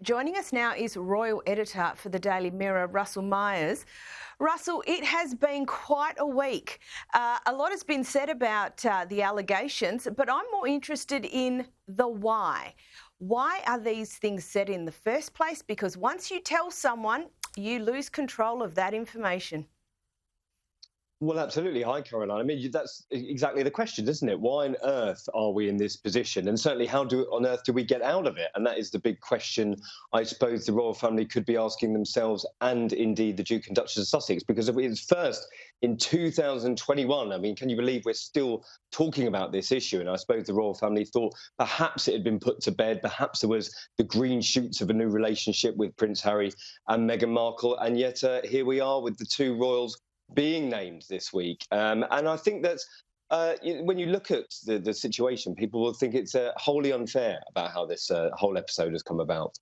Joining us now is Royal Editor for the Daily Mirror, Russell Myers. Russell, it has been quite a week. A lot has been said about the allegations, but I'm more interested in the why. Why are these things said in the first place? Because once you tell someone, you lose control of that information. Well, absolutely. Hi, Caroline. I mean, that's exactly the question, isn't it? Why on earth are we in this position? And certainly, on earth do we get out of it? And that is the big question I suppose the royal family could be asking themselves, and indeed the Duke and Duchess of Sussex, because it was first in 2021. I mean, can you believe we're still talking about this issue? And I suppose the royal family thought perhaps it had been put to bed, perhaps there was the green shoots of a new relationship with Prince Harry and Meghan Markle. And yet here we are with the two royals being named this week. And I think that when you look at the situation, people will think it's wholly unfair about how this whole episode has come about.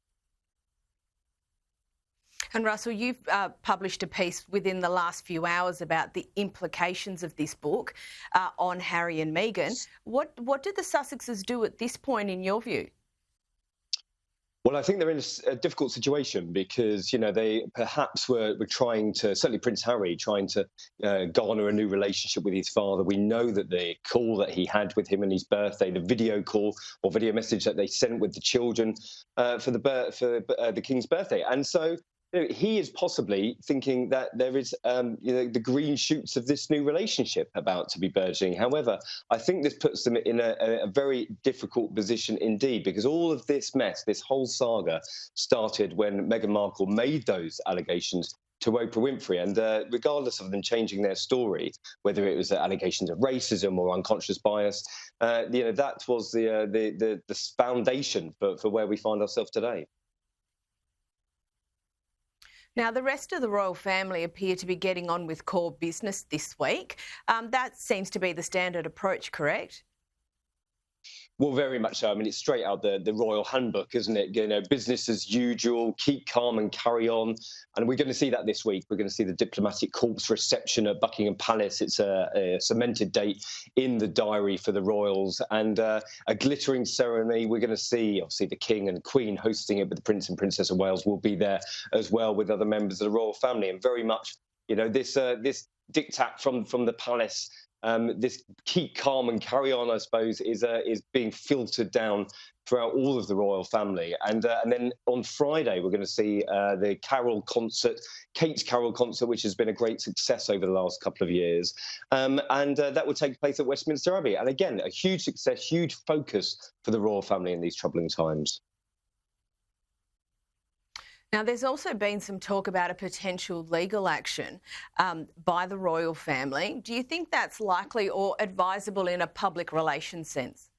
And Russell, you've published a piece within the last few hours about the implications of this book on Harry and Meghan. What did the Sussexes do at this point, in your view? Well, I think they're in a difficult situation because, you know, they perhaps were trying to, certainly Prince Harry, trying to garner a new relationship with his father. We know that the call that he had with him on his birthday, the video call or video message that they sent with the children for the King's birthday. And so he is possibly thinking that there is, the green shoots of this new relationship about to be burgeoning. However, I think this puts them in a very difficult position indeed, because all of this mess, this whole saga, started when Meghan Markle made those allegations to Oprah Winfrey. And regardless of them changing their story, whether it was allegations of racism or unconscious bias, that was the foundation for where we find ourselves today. Now, the rest of the royal family appear to be getting on with core business this week. That seems to be the standard approach, correct? Well, very much so. I mean, it's straight out the royal handbook, isn't it? You know, business as usual, keep calm and carry on. And we're going to see that this week. We're going to see the diplomatic corps reception at Buckingham Palace. It's a cemented date in the diary for the royals, and a glittering ceremony. We're going to see, obviously, the King and Queen hosting it, but the Prince and Princess of Wales will be there as well with other members of the royal family. And very much, you know, this diktat from the palace. This keep calm and carry on, I suppose, is being filtered down throughout all of the royal family. And then on Friday, we're going to see the carol concert, Kate's Carol concert, which has been a great success over the last couple of years. And that will take place at Westminster Abbey. And again, a huge success, huge focus for the royal family in these troubling times. Now, there's also been some talk about a potential legal action by the royal family. Do you think that's likely or advisable in a public relations sense?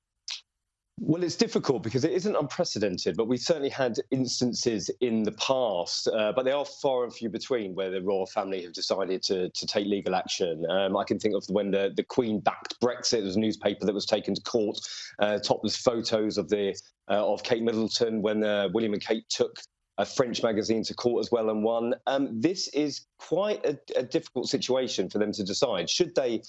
Well, it's difficult because it isn't unprecedented, but we've certainly had instances in the past, but they are far and few between where the royal family have decided to take legal action. I can think of when the Queen backed Brexit. There was a newspaper that was taken to court, topless photos of Kate Middleton when William and Kate took a French magazine to court as well and won. This is quite a difficult situation for them to decide. Should they,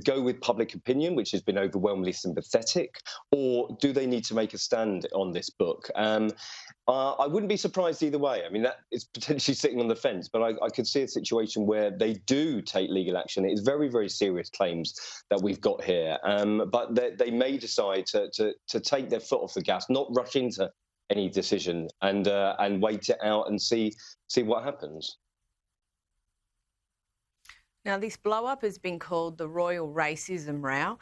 go with public opinion, which has been overwhelmingly sympathetic, or do they need to make a stand on this book? I wouldn't be surprised either way. I mean, that is potentially sitting on the fence, but I could see a situation where they do take legal action. It is very, very serious claims that we've got here, but they may decide to take their foot off the gas, not rush into any decision, and wait it out and see what happens. Now, this blow-up has been called the royal racism row,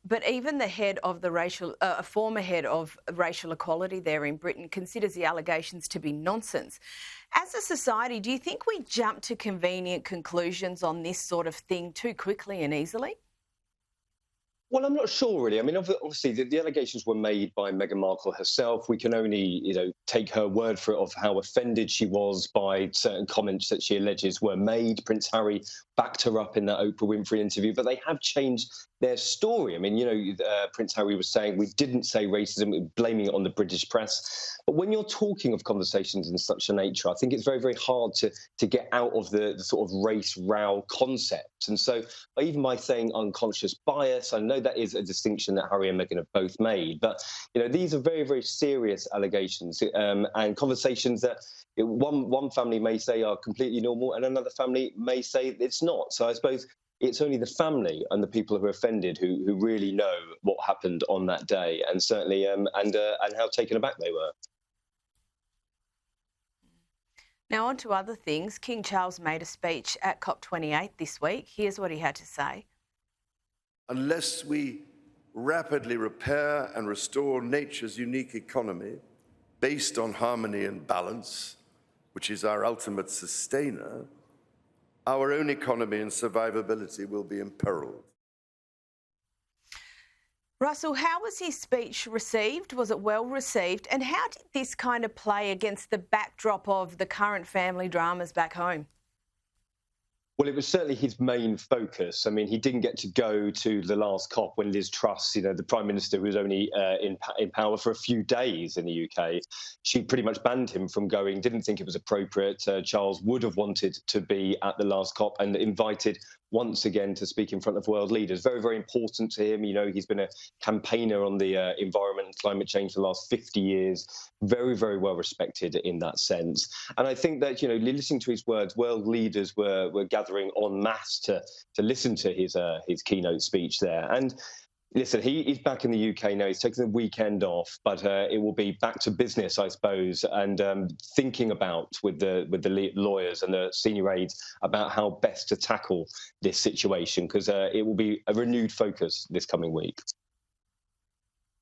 but even the head of the former head of racial equality there in Britain considers the allegations to be nonsense. As a society, do you think we jump to convenient conclusions on this sort of thing too quickly and easily? Well, I'm not sure, really. I mean, obviously, the allegations were made by Meghan Markle herself. We can only, take her word for it of how offended she was by certain comments that she alleges were made. Prince Harry backed her up in that Oprah Winfrey interview, but they have changed their story. I mean, Prince Harry was saying we didn't say racism, we're blaming it on the British press. But when you're talking of conversations in such a nature, I think it's very, very hard to get out of the sort of race row concept. And so even by saying unconscious bias, I know that is a distinction that Harry and Meghan have both made, but these are very, very serious allegations and conversations that one family may say are completely normal and another family may say it's not. So I suppose it's only the family and the people who are offended who really know what happened on that day, and certainly and how taken aback they were. Now, on to other things. King Charles made a speech at COP28 this week. Here's what he had to say. Unless we rapidly repair and restore nature's unique economy based on harmony and balance, which is our ultimate sustainer, our own economy and survivability will be imperiled. Russell, how was his speech received? Was it well received? And how did this kind of play against the backdrop of the current family dramas back home? Well, it was certainly his main focus. I mean, he didn't get to go to the last COP when Liz Truss, the Prime Minister who was only in power for a few days in the UK, she pretty much banned him from going, didn't think it was appropriate. Charles would have wanted to be at the last COP and invited once again to speak in front of world leaders. Very, very important to him. He's been a campaigner on the environment and climate change for the last 50 years. Very, very well respected in that sense. And I think that, listening to his words, world leaders were gathering en masse to listen to his keynote speech there. And listen, he's back in the UK now. He's taken the weekend off, but it will be back to business, I suppose, and thinking about with the lawyers and the senior aides about how best to tackle this situation, because it will be a renewed focus this coming week.